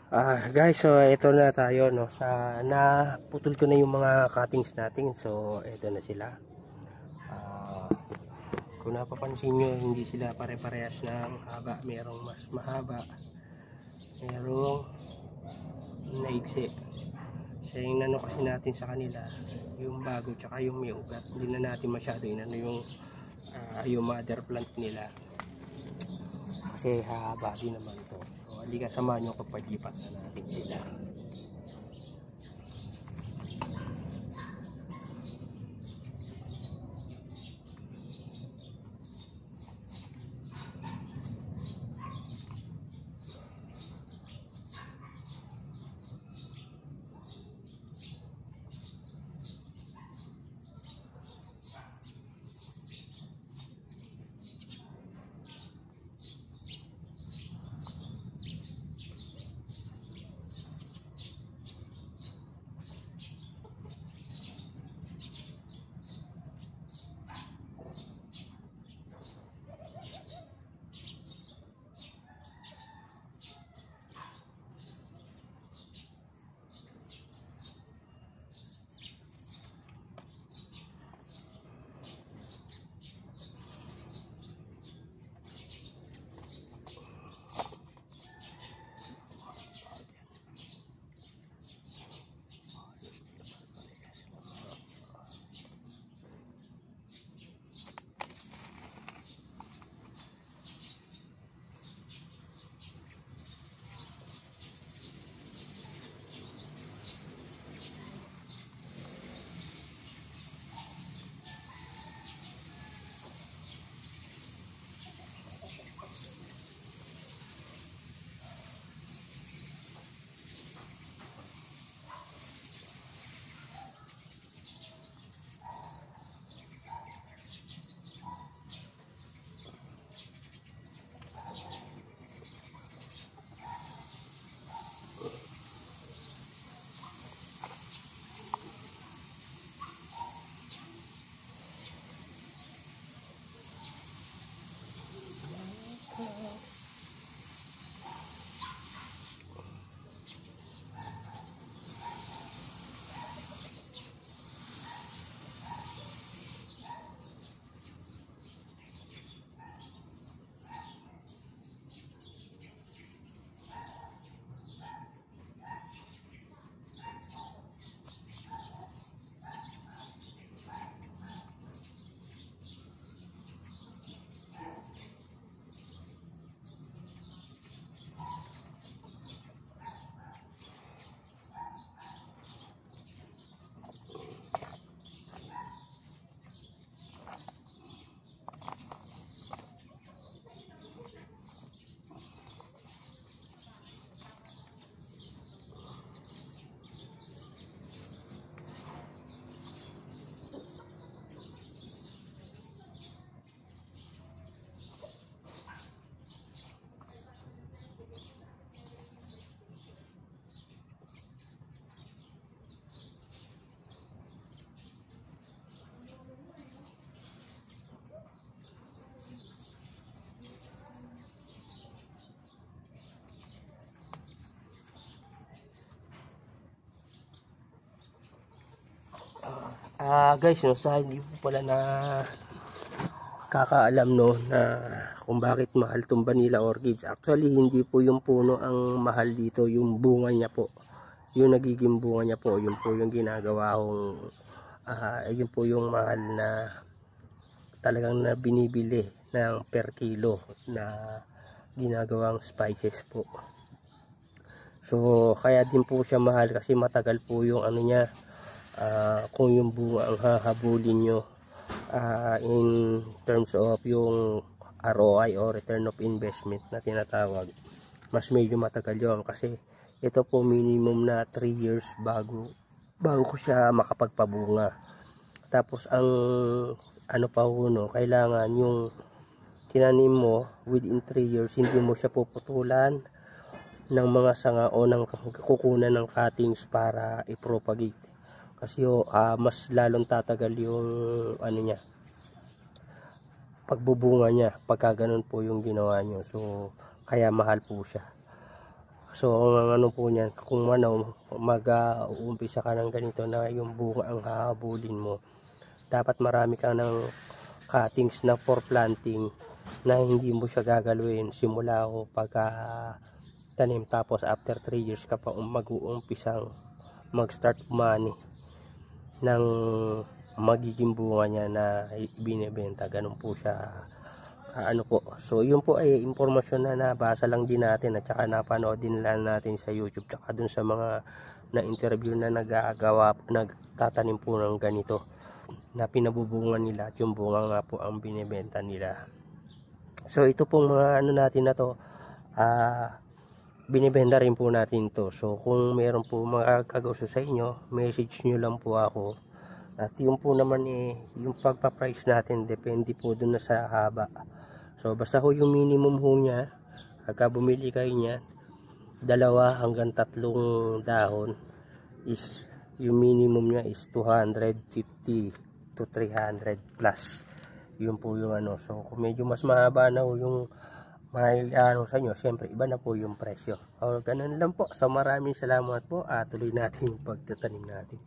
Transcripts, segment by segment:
Guys, so ito na tayo no sa naputol ko na yung mga cuttings natin. So ito na sila. Kung napapansin nyo, hindi sila pare-parehas ng haba. Merong mas mahaba, merong naigsi. So yung nano kasi natin sa kanila, yung bago tsaka yung may ugat, hindi na natin masyado inano yung mother plant nila kasi haba din naman to. So halika, samahan nyo kapag lipat na natin sila. Guys, no, sa hindi po pala na kakaalam no na kung bakit mahal tong vanilla orchids. Actually, hindi po yung puno ang mahal dito, yung bunga niya po. Yung nagiging bunga niya po, yun po yung ginagawa kong yun po yung mahal na talagang na binibili ng per kilo na ginagawang spices po. So kaya din po siya mahal kasi matagal po yung ano niya. Kung yung bunga ang hahabulin nyo in terms of yung ROI o return of investment na tinatawag, mas medyo matagal yun kasi ito po minimum na 3 years bago ko siya makapagpabunga. Tapos ang ano pa ho, no, kailangan yung tinanim mo within 3 years hindi mo siya puputulan ng mga sanga o ng kukunan ng cuttings para i-propagate. Kasi mas lalong tatagal yung ano niya, pagbubunga niya pagka ganun po yung ginawa nyo. So kaya mahal po siya. So ang ano po niyan, kung ano mag-uumpisa ka ng ganito na yung bunga ang hahabulin mo, dapat marami kang ng cuttings na for planting na hindi mo siya gagalawin simula ko pagka tanim, tapos after 3 years ka pa mag-uumpisang mag-start umani ng magiging bunga niya na binebenta. Ganun po siya ano po. So yun po ay impormasyon na nabasa lang din natin at saka napanood din lang natin sa YouTube tsaka dun sa mga na interview na nagtatanim po ng ganito na pinabubungan nila at yung bunga nga po ang binebenta nila. So ito pong mga ano natin na to, binibenta rin po natin to. So kung meron po mga kagusto sa inyo, message nyo lang po ako. At yung po naman yung pagpa-price natin depende po dun na sa haba. So basta ho yung minimum ho niya, pagka bumili kayo niya 2 hanggang 3 dahon is yung minimum niya is 250 to 300 plus. Yun po yung ano. So kung medyo mas mahaba na ho yung may ano sa inyo, syempre iba na po yung presyo. O ganun lang po. So maraming salamat po. Tuloy natin yung pagtatanim natin.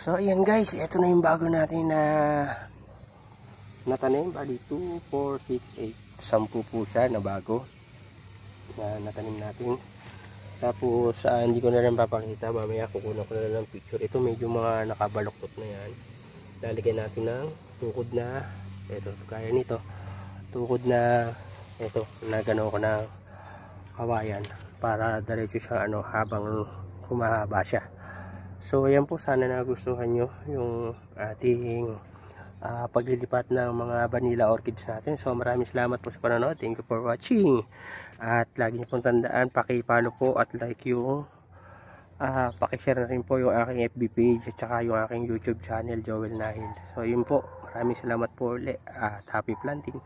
So ayan guys, ito na yung bago natin na natanim. Bali 2, 4, 6, 8, 10 po siya na bago na natanim natin. Tapos hindi ko na lang papakita, mamaya kukunan ko na lang ng picture. Ito medyo mga nakabaloktot na yan. Lalagyan natin ng tukod na, ito kaya nito, tukod na ito, nagano ko ng kawayan para diretso siya habang humahaba siya. So ayan po, sana nagustuhan nyo yung ating paglilipat ng mga vanilla orchids natin. So maraming salamat po sa panonood. Thank you for watching. At lagi niyo pong tandaan, paki-follow po at like yung paki-share na rin po yung aking FB page at saka yung aking YouTube channel, Joel Nahil. So yun po, maraming salamat po ulit at happy planting.